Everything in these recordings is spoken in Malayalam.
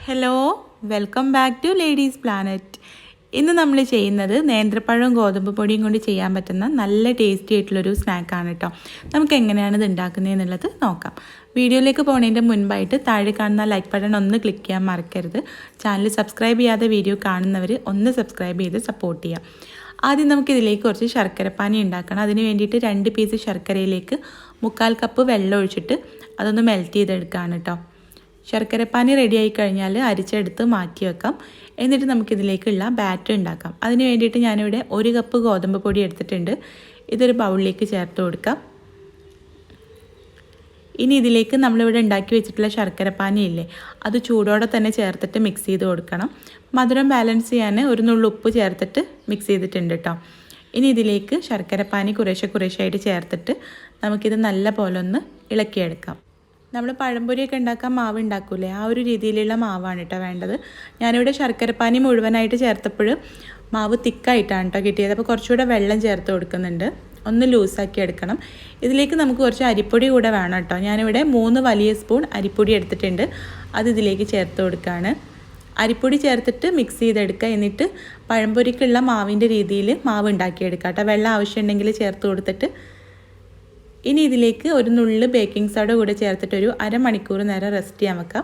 Hello, welcome back to ladies planet. ഇന്ന് നമ്മൾ ചെയ്യുന്നത് നേന്ത്രപ്പഴവും ഗോതമ്പ് പൊടിയും കൊണ്ട് ചെയ്യാൻ പറ്റുന്ന നല്ല ടേസ്റ്റി ആയിട്ടുള്ളൊരു സ്നാക്കാണ് കേട്ടോ. നമുക്ക് എങ്ങനെയാണ് ഇത് ഉണ്ടാക്കുന്നതെന്നുള്ളത് നോക്കാം. വീഡിയോയിലേക്ക് പോകുന്നതിൻ്റെ മുൻപായിട്ട് താഴെ കാണുന്ന ലൈക്ക് ബട്ടൺ ഒന്ന് ക്ലിക്ക് ചെയ്യാൻ മറക്കരുത്. ചാനൽ സബ്സ്ക്രൈബ് ചെയ്യാതെ വീഡിയോ കാണുന്നവർ ഒന്ന് സബ്സ്ക്രൈബ് ചെയ്ത് സപ്പോർട്ട് ചെയ്യാം. ആദ്യം നമുക്കിതിലേക്ക് കുറച്ച് ശർക്കരപ്പാനി ഉണ്ടാക്കണം. അതിന് വേണ്ടിയിട്ട് 2 പീസ് ശർക്കരയിലേക്ക് 1/4 കപ്പ് വെള്ളം ഒഴിച്ചിട്ട് അതൊന്ന് മെൽറ്റ് ചെയ്തെടുക്കുകയാണ് കേട്ടോ. ശർക്കരപ്പാനി റെഡിയായി കഴിഞ്ഞാൽ അരിച്ചെടുത്ത് മാറ്റി വെക്കാം. എന്നിട്ട് നമുക്കിതിലേക്കുള്ള ബാറ്റർ ഉണ്ടാക്കാം. അതിന് വേണ്ടിയിട്ട് ഞാനിവിടെ 1 കപ്പ് ഗോതമ്പ് പൊടി എടുത്തിട്ടുണ്ട്. ഇതൊരു ബൗളിലേക്ക് ചേർത്ത് കൊടുക്കാം. ഇനി ഇതിലേക്ക് നമ്മളിവിടെ ഉണ്ടാക്കി വെച്ചിട്ടുള്ള ശർക്കരപ്പാനി ഇല്ലേ, അത് ചൂടോടെ തന്നെ ചേർത്തിട്ട് മിക്സ് ചെയ്ത് കൊടുക്കണം. മധുരം ബാലൻസ് ചെയ്യാൻ ഒരു നുള്ളു ഉപ്പ് ചേർത്തിട്ട് മിക്സ് ചെയ്തിട്ടുണ്ട് കേട്ടോ. ഇനി ഇതിലേക്ക് ശർക്കരപ്പാനി കുറേശ്ശായിട്ട് ചേർത്തിട്ട് നമുക്കിത് നല്ല പോലെ ഒന്ന് ഇളക്കിയെടുക്കാം. നമ്മൾ പഴംപൊരിയൊക്കെ ഉണ്ടാക്കാൻ മാവ് ഉണ്ടാക്കൂലേ, ആ ഒരു രീതിയിലുള്ള മാവാണ് കേട്ടോ വേണ്ടത്. ഞാനിവിടെ ശർക്കരപ്പാനി മുഴുവനായിട്ട് ചേർത്തപ്പോൾ മാവ് തിക്കായിട്ടാണ് കേട്ടോ കിട്ടിയത്. അപ്പോൾ കുറച്ചുകൂടെ വെള്ളം ചേർത്ത് കൊടുക്കുന്നുണ്ട്. ഒന്ന് ലൂസാക്കി എടുക്കണം. ഇതിലേക്ക് നമുക്ക് കുറച്ച് അരിപ്പൊടി കൂടെ വേണം കേട്ടോ. ഞാനിവിടെ 3 വലിയ സ്പൂൺ അരിപ്പൊടി എടുത്തിട്ടുണ്ട്. അത് ഇതിലേക്ക് ചേർത്ത് കൊടുക്കുകയാണ്. അരിപ്പൊടി ചേർത്തിട്ട് മിക്സ് ചെയ്തെടുക്കുക. എന്നിട്ട് പഴംപൊരിക്കുള്ള മാവിൻ്റെ രീതിയിൽ മാവ് ഉണ്ടാക്കിയെടുക്കുക കേട്ടോ. വെള്ളം ആവശ്യമുണ്ടെങ്കിൽ ചേർത്ത് കൊടുത്തിട്ട് ഇനി ഇതിലേക്ക് ഒരു നുള്ളു ബേക്കിംഗ് സോഡ കൂടെ ചേർത്തിട്ട് ഒരു അരമണിക്കൂർ നേരം റെസ്റ്റ് ചെയ്യാൻ വെക്കാം.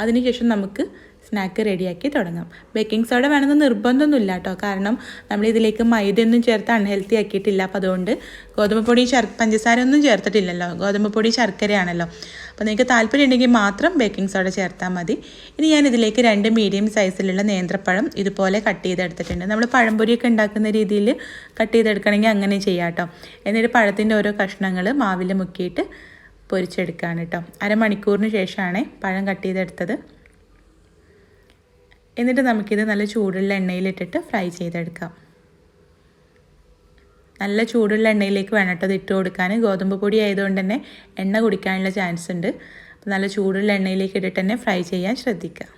അതിനുശേഷം നമുക്ക് സ്നാക്ക് റെഡിയാക്കി തുടങ്ങാം. ബേക്കിംഗ് സോഡ വേണമെന്ന് നിർബന്ധമൊന്നുമില്ല കേട്ടോ. കാരണം നമ്മളിതിലേക്ക് മൈദയൊന്നും ചേർത്ത് അൺഹെൽത്തി ആക്കിയിട്ടില്ല. അപ്പോൾ അതുകൊണ്ട് ഗോതമ്പ് പൊടി പഞ്ചസാര ഒന്നും ചേർത്തിട്ടില്ലല്ലോ, ഗോതമ്പ് പൊടി ശർക്കരയാണല്ലോ. അപ്പോൾ നിങ്ങൾക്ക് താല്പര്യം ഉണ്ടെങ്കിൽ മാത്രം ബേക്കിംഗ് സോഡ ചേർത്താൽ മതി. ഇനി ഞാൻ ഇതിലേക്ക് 2 മീഡിയം സൈസിലുള്ള നേന്ത്രപ്പഴം ഇതുപോലെ കട്ട് ചെയ്തെടുത്തിട്ടുണ്ട്. നമ്മൾ പഴംപൊരിയൊക്കെ ഉണ്ടാക്കുന്ന രീതിയിൽ കട്ട് ചെയ്തെടുക്കണമെങ്കിൽ അങ്ങനെ ചെയ്യാം കേട്ടോ. എന്നിട്ട് പഴത്തിൻ്റെ ഓരോ കഷ്ണങ്ങൾ മാവിൽ മുക്കിയിട്ട് പൊരിച്ചെടുക്കുകയാണ് കേട്ടോ. അരമണിക്കൂറിന് ശേഷമാണ് പഴം കട്ട് ചെയ്തെടുത്തത്. എന്നിട്ട് നമുക്കിത് നല്ല ചൂടുള്ള എണ്ണയിലിട്ടിട്ട് ഫ്രൈ ചെയ്തെടുക്കാം. നല്ല ചൂടുള്ള എണ്ണയിലേക്ക് വേണം കേട്ടോ ഇത് ഇട്ട് കൊടുക്കാൻ. ഗോതമ്പ് പൊടി ആയതുകൊണ്ട് തന്നെ എണ്ണ കുടിക്കാനുള്ള ചാൻസ് ഉണ്ട്. അപ്പോൾ നല്ല ചൂടുള്ള എണ്ണയിലേക്ക് ഇട്ടിട്ട് തന്നെ ഫ്രൈ ചെയ്യാൻ ശ്രദ്ധിക്കുക.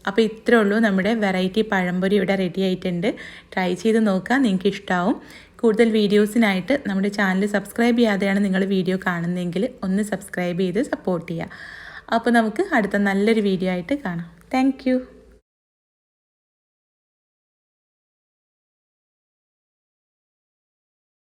അപ്പോൾ ഇത്രേ ഉള്ളൂ, നമ്മുടെ വെറൈറ്റി പഴംപൊരി ഇവിടെ റെഡി ആയിട്ടുണ്ട്. ട്രൈ ചെയ്ത് നോക്കുക, നിങ്ങൾക്ക് ഇഷ്ടമാവും. കൂടുതൽ വീഡിയോസിനായിട്ട് നമ്മുടെ ചാനൽ സബ്സ്ക്രൈബ് ചെയ്യാതെയാണ് നിങ്ങൾ വീഡിയോ കാണുന്നതെങ്കിൽ ഒന്ന് സബ്സ്ക്രൈബ് ചെയ്ത് സപ്പോർട്ട് ചെയ്യുക. അപ്പോൾ നമുക്ക് അടുത്ത നല്ലൊരു വീഡിയോ ആയിട്ട് കാണാം. Thank you.